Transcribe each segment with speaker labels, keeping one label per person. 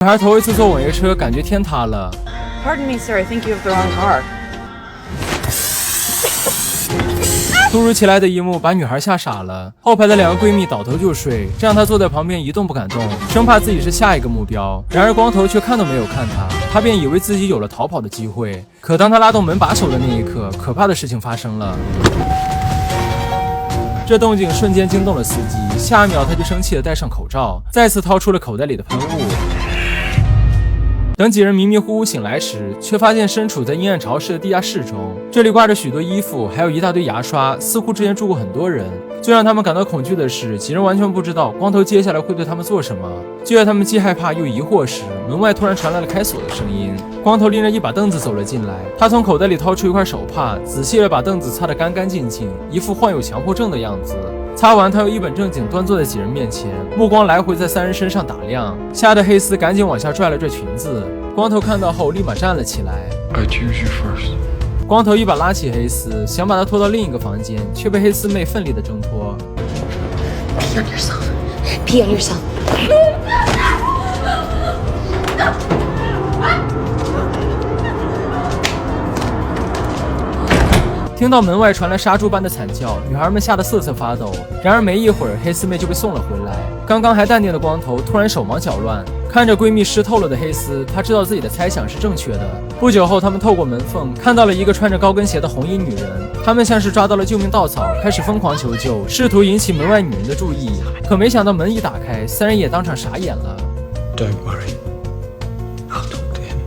Speaker 1: 女孩头一次坐网约车，感觉天塌了。
Speaker 2: Pardon me, sir. I think you have the wrong car.
Speaker 1: 突如其来的一幕把女孩吓傻了，后排的两个闺蜜倒头就睡，这让她坐在旁边一动不敢动，生怕自己是下一个目标。然而光头却看都没有看她，她便以为自己有了逃跑的机会。可当她拉动门把手的那一刻，可怕的事情发生了。这动静瞬间惊动了司机，下一秒他就生气地戴上口罩，再次掏出了口袋里的喷雾。等几人迷迷糊糊醒来时，却发现身处在阴暗潮湿的地下室中，这里挂着许多衣服，还有一大堆牙刷，似乎之前住过很多人。最让他们感到恐惧的是，几人完全不知道光头接下来会对他们做什么。就在他们既害怕又疑惑时，门外突然传来了开锁的声音。光头拎着一把凳子走了进来，他从口袋里掏出一块手帕，仔细地把凳子擦得干干净净，一副患有强迫症的样子。擦完，他又一本正经端坐在几人面前，目光来回在三人身上打量，吓得黑丝赶紧往下拽了拽裙子。光头看到后立马站了起来。
Speaker 3: I choose you first.
Speaker 1: 光头一把拉起黑丝，想把他拖到另一个房间，却被黑丝妹奋力的挣脱。
Speaker 4: Pee on yourself. Pee on yourself.
Speaker 1: 听到门外传来杀猪般的惨叫，女孩们吓得瑟瑟发抖。然而没一会儿，黑丝妹就被送了回来。刚刚还淡定的光头突然手忙脚乱，看着闺蜜湿透了的黑丝，他知道自己的猜想是正确的。不久后，他们透过门缝看到了一个穿着高跟鞋的红衣女人，他们像是抓到了救命稻草，开始疯狂求救，试图引起门外女人的注意。可没想到门一打开，三人也当场傻眼了。
Speaker 3: Don't worry. I'll talk to him.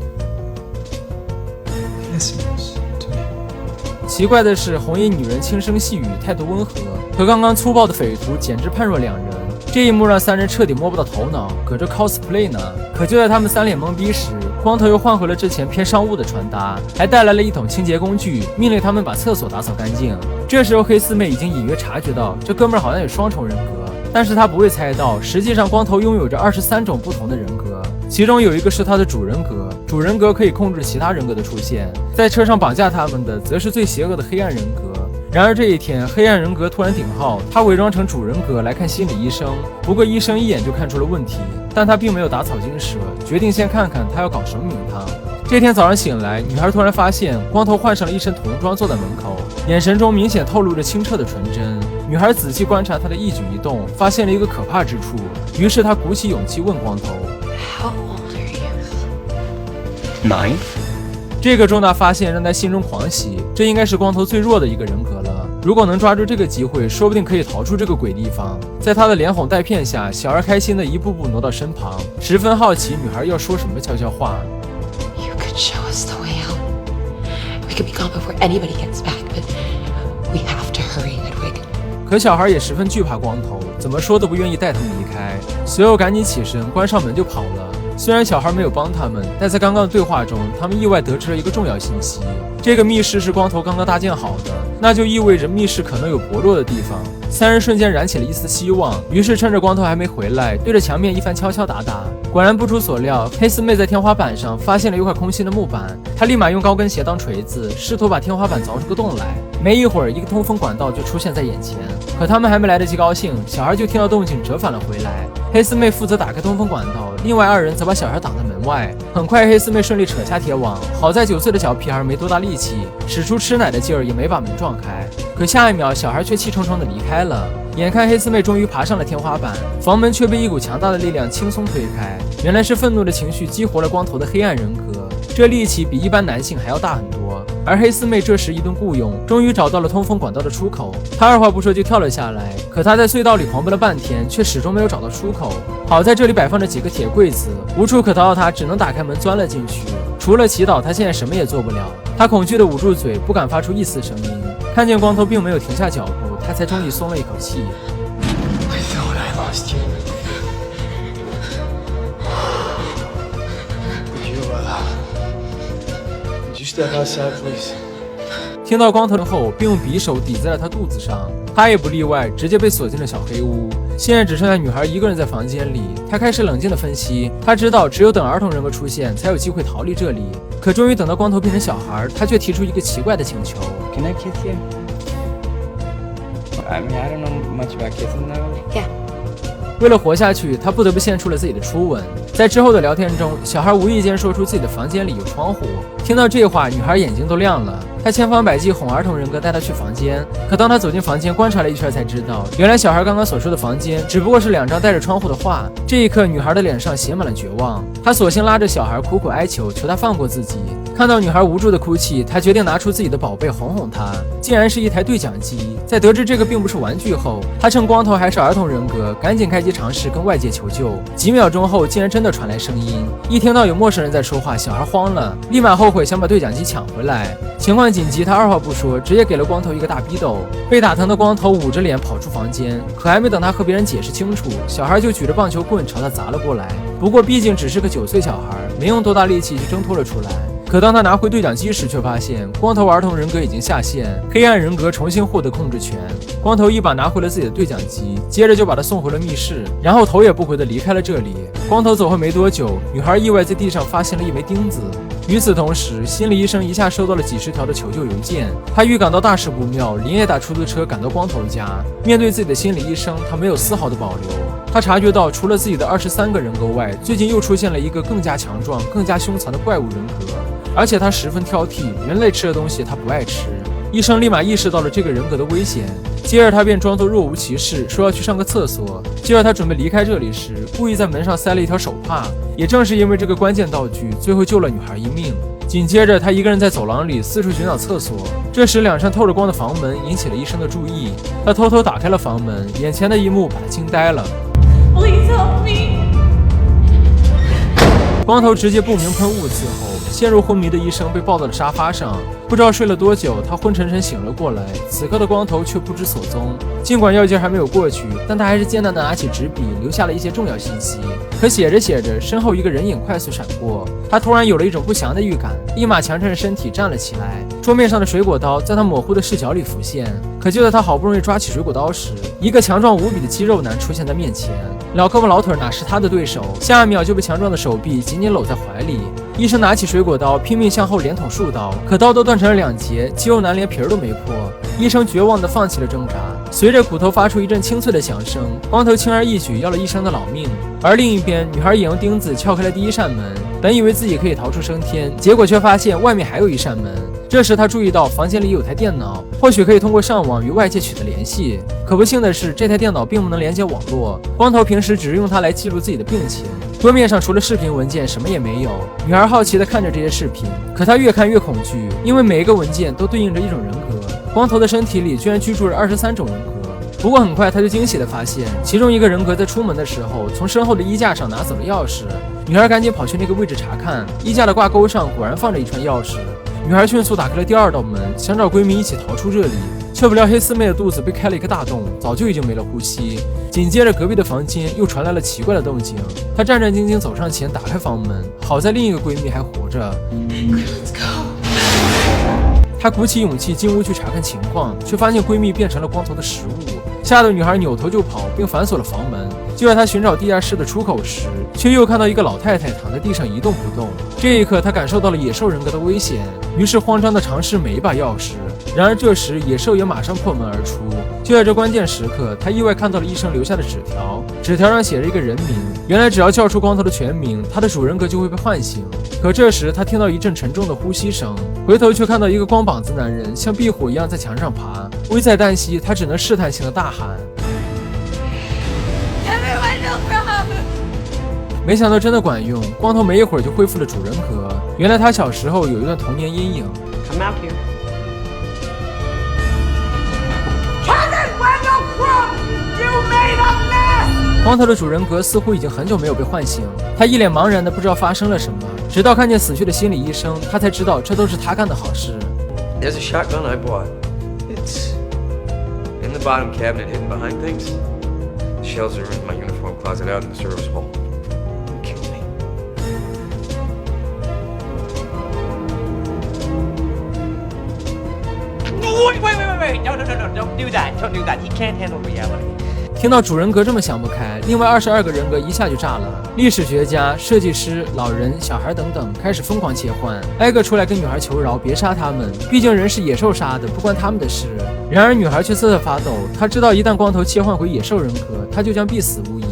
Speaker 3: He listens to me.
Speaker 1: 奇怪的是，红衣女人轻声细语，态度温和，和刚刚粗暴的匪徒简直判若两人。这一幕让三人彻底摸不到头脑，搁这 cosplay 呢？可就在他们三脸懵逼时，光头又换回了之前偏商务的穿搭，还带来了一桶清洁工具，命令他们把厕所打扫干净。这时候黑丝妹已经隐约察觉到这哥们儿好像有双重人格，但是他不会猜到，实际上光头拥有着23种不同的人格，其中有一个是他的主人格，主人格可以控制其他人格的出现，在车上绑架他们的则是最邪恶的黑暗人格。然而这一天，黑暗人格突然顶号，他伪装成主人格来看心理医生。不过医生一眼就看出了问题，但他并没有打草惊蛇，决定先看看他要搞什么名堂。这天早上醒来，女孩突然发现光头换上了一身童装坐在门口，眼神中明显透露着清澈的纯真。女孩仔细观察他的一举一动，发现了一个可怕之处，于是她鼓起勇气问光头
Speaker 4: How old are you?
Speaker 3: 9?
Speaker 1: 这个重大发现让他心中狂喜，这应该是光头最弱的一个人格了。如果能抓住这个机会，说不定可以逃出这个鬼地方。在他的连哄带骗下，小孩开心的一步步挪到身旁，十分好奇女孩要说什么悄悄话。
Speaker 4: You could show us the way out. We could be gone before anybody gets back, but we have to hurry, Hedwig.
Speaker 1: 可小孩也十分惧怕光头，怎么说都不愿意带他们离开。随后赶紧起身，关上门就跑了。虽然小孩没有帮他们，但在刚刚的对话中，他们意外得知了一个重要信息：这个密室是光头刚刚搭建好的，那就意味着密室可能有薄弱的地方。三人瞬间燃起了一丝希望，于是趁着光头还没回来，对着墙面一番敲敲打打。果然不出所料，黑丝妹在天花板上发现了一块空心的木板，她立马用高跟鞋当锤子，试图把天花板凿出个洞来。没一会儿，一个通风管道就出现在眼前。可他们还没来得及高兴，小孩就听到动静折返了回来。黑丝妹负责打开通风管道，另外二人则把小孩挡在门外。很快，黑丝妹顺利扯下铁网，好在9岁的小屁孩没多大力气，使出吃奶的劲儿也没把门撞开。可下一秒，小孩却气冲冲地离开了。眼看黑丝妹终于爬上了天花板，房门却被一股强大的力量轻松推开。原来是愤怒的情绪激活了光头的黑暗人格，这力气比一般男性还要大很多。而黑丝妹这时一顿雇佣，终于找到了通风管道的出口。她二话不说就跳了下来，可她在隧道里狂奔了半天，却始终没有找到出口。好在这里摆放着几个铁柜子，无处可逃的她只能打开门钻了进去。除了祈祷，她现在什么也做不了。她恐惧地捂住嘴，不敢发出一丝声音。看见光头并没有停下脚步，她才终于松了一口气。
Speaker 3: I thought I lost you. Would you step outside, please?
Speaker 1: 听到光头后，并用匕首抵在了他肚子上，他也不例外，直接被锁进了小黑屋。现在只剩下女孩一个人在房间里，他开始冷静地分析，他知道只有等儿童人格出现，才有机会逃离这里。可终于等到光头变成小孩，他却提出一个奇怪的请求
Speaker 5: Can I kiss you? I mean, I don't know much about kissing though.
Speaker 4: Yeah.
Speaker 1: 为了活下去，他不得不献出了自己的初吻。在之后的聊天中，小孩无意间说出自己的房间里有窗户。听到这话，女孩眼睛都亮了。她千方百计哄儿童人格带她去房间，可当她走进房间观察了一圈，才知道原来小孩刚刚所说的房间只不过是2张带着窗户的画。这一刻，女孩的脸上写满了绝望。她索性拉着小孩苦苦哀求，求他放过自己。看到女孩无助的哭泣，她决定拿出自己的宝贝哄哄她，竟然是一台对讲机。在得知这个并不是玩具后，她趁光头还是儿童人格，赶紧开机尝试跟外界求救。几秒钟后，竟然真的传来声音。一听到有陌生人在说话，小孩慌了，立马后悔想把对讲机抢回来。情况紧急，他二话不说，直接给了光头一个大逼斗。被打疼的光头捂着脸跑出房间，可还没等他和别人解释清楚，小孩就举着棒球棍朝他砸了过来。不过毕竟只是个9岁小孩，没用多大力气就挣脱了出来。可当他拿回对讲机时，却发现光头儿童人格已经下线，黑暗人格重新获得控制权。光头一把拿回了自己的对讲机，接着就把他送回了密室，然后头也不回地离开了这里。光头走后没多久，女孩意外在地上发现了一枚钉子。与此同时，心理医生一下收到了几十条的求救邮件。他预感到大事不妙，连夜打出租车赶到光头家。面对自己的心理医生，他没有丝毫的保留。他察觉到，除了自己的23个人格外，最近又出现了一个更加强壮、更加凶残的怪物人格。而且他十分挑剔，人类吃的东西他不爱吃。医生立马意识到了这个人格的危险，接着他便装作若无其事，说要去上个厕所。就在他准备离开这里时，故意在门上塞了一条手帕。也正是因为这个关键道具，最后救了女孩一命。紧接着，他一个人在走廊里四处寻找厕所。这时，2扇透着光的房门引起了医生的注意。他偷偷打开了房门，眼前的一幕把他惊呆了。
Speaker 2: Please help me.
Speaker 1: 光头直接不明喷雾伺候，陷入昏迷的医生被抱到了沙发上。不知道睡了多久，他昏沉沉醒了过来。此刻的光头却不知所踪。尽管药劲还没有过去，但他还是艰难地拿起纸笔，留下了一些重要信息。可写着写着，身后一个人影快速闪过，他突然有了一种不祥的预感，立马强撑着身体站了起来。桌面上的水果刀在他模糊的视角里浮现。可就在他好不容易抓起水果刀时，一个强壮无比的肌肉男出现在面前。老胳膊老腿哪是他的对手，下一秒就被强壮的手臂紧紧搂在怀里。医生拿起水果刀，拼命向后连捅数刀，可刀都断成了2截，肌肉男连皮儿都没破。医生绝望地放弃了挣扎。随着骨头发出一阵清脆的响声，光头轻而易举要了医生的老命。而另一边，女孩也用钉子撬开了第1扇门，本以为自己可以逃出升天，结果却发现外面还有一扇门。这时他注意到房间里有台电脑，或许可以通过上网与外界取得联系。可不幸的是，这台电脑并不能连接网络，光头平时只是用它来记录自己的病情。桌面上除了视频文件什么也没有。女孩好奇地看着这些视频，可她越看越恐惧，因为每一个文件都对应着一种人格。光头的身体里居然居住着23种人格。不过很快他就惊喜地发现，其中一个人格在出门的时候从身后的衣架上拿走了钥匙。女孩赶紧跑去那个位置查看，衣架的挂钩上果然放着一串钥匙。女孩迅速打开了第2道门，想找闺蜜一起逃出这里，却不料黑丝妹的肚子被开了一个大洞，早就已经没了呼吸。紧接着隔壁的房间又传来了奇怪的动静，她战战兢兢走上前打开房门，好在另一个闺蜜还活着。她鼓起勇气进屋去查看情况，却发现闺蜜变成了光头的食物，吓得女孩扭头就跑，并反锁了房门。就在她寻找地下室的出口时，却又看到一个老太太躺在地上一动不动。这一刻，她感受到了野兽人格的危险，于是慌张地尝试每一把钥匙。然而这时，野兽也马上破门而出。就在这关键时刻，她意外看到了医生留下的纸条，纸条上写着一个人名。原来只要叫出光头的全名，他的主人格就会被唤醒。可这时，她听到一阵沉重的呼吸声，回头却看到一个光膀子男人像壁虎一样在墙上爬。危在旦夕，她只能试探性的大喊。没想到真的管用，光头没一会儿就恢复了主人格。原来他小时候有一段童年阴影。
Speaker 2: Come out here. You made a mess.
Speaker 1: 光头的主人格似乎已经很久没有被唤醒，他一脸茫然的不知道发生了什么，直到看见死去的心理医生，他才知道这都是他干的好事。
Speaker 3: There's a shotgun I bought. It's in the bottom cabinet hidden behind things. The shells are in my uniform closet out in the service hall. Kill me.
Speaker 5: Wait. No. Don't do that. Don't do that. He can't handle reality.
Speaker 1: 听到主人格这么想不开，另外22个人格一下就炸了。历史学家、设计师、老人、小孩等等开始疯狂切换，挨个出来跟女孩求饶，别杀他们，毕竟人是野兽杀的，不关他们的事。然而女孩却瑟瑟发抖，她知道一旦光头切换回野兽人格，她就将必死无疑。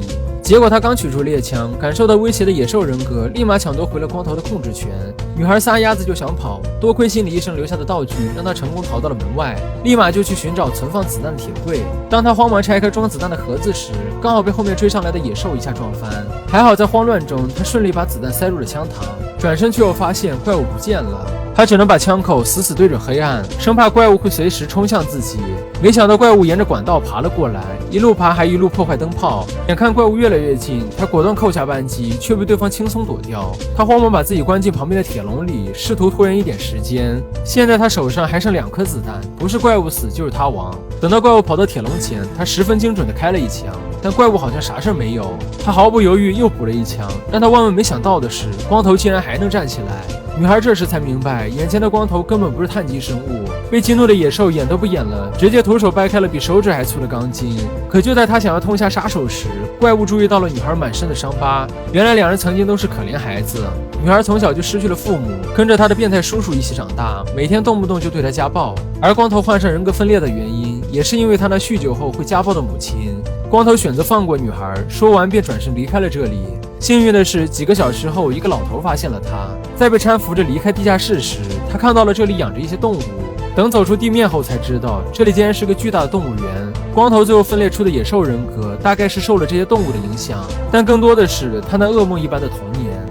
Speaker 1: 结果他刚取出猎枪，感受到威胁的野兽人格立马抢夺回了光头的控制权。女孩撒丫子就想跑，多亏心理医生留下的道具，让她成功逃到了门外，立马就去寻找存放子弹的铁柜。当她慌忙拆开装子弹的盒子时，刚好被后面追上来的野兽一下撞翻。还好在慌乱中，她顺利把子弹塞入了枪膛，转身却又发现怪物不见了。他只能把枪口死死对准黑暗，生怕怪物会随时冲向自己。没想到怪物沿着管道爬了过来，一路爬还一路破坏灯泡。眼看怪物越来越近，他果断扣下扳机，却被对方轻松躲掉。他慌忙把自己关进旁边的铁笼里，试图拖延一点时间。现在他手上还剩2颗子弹，不是怪物死就是他亡。等到怪物跑到铁笼前，他十分精准地开了一枪，但怪物好像啥事没有。他毫不犹豫又补了一枪。让他万万没想到的是，光头竟然还能站起来。女孩这时才明白，眼前的光头根本不是碳基生物，被激怒的野兽演都不演了，直接徒手掰开了比手指还粗的钢筋。可就在他想要痛下杀手时，怪物注意到了女孩满身的伤疤，原来2人曾经都是可怜孩子。女孩从小就失去了父母，跟着她的变态叔叔一起长大，每天动不动就对她家暴。而光头患上人格分裂的原因，也是因为他那酗酒后会家暴的母亲。光头选择放过女孩，说完便转身离开了这里。幸运的是，几个小时后，一个老头发现了他，在被搀扶着离开地下室时，他看到了这里养着一些动物。等走出地面后，才知道这里竟然是个巨大的动物园。光头最后分裂出的野兽人格，大概是受了这些动物的影响，但更多的是他那噩梦一般的童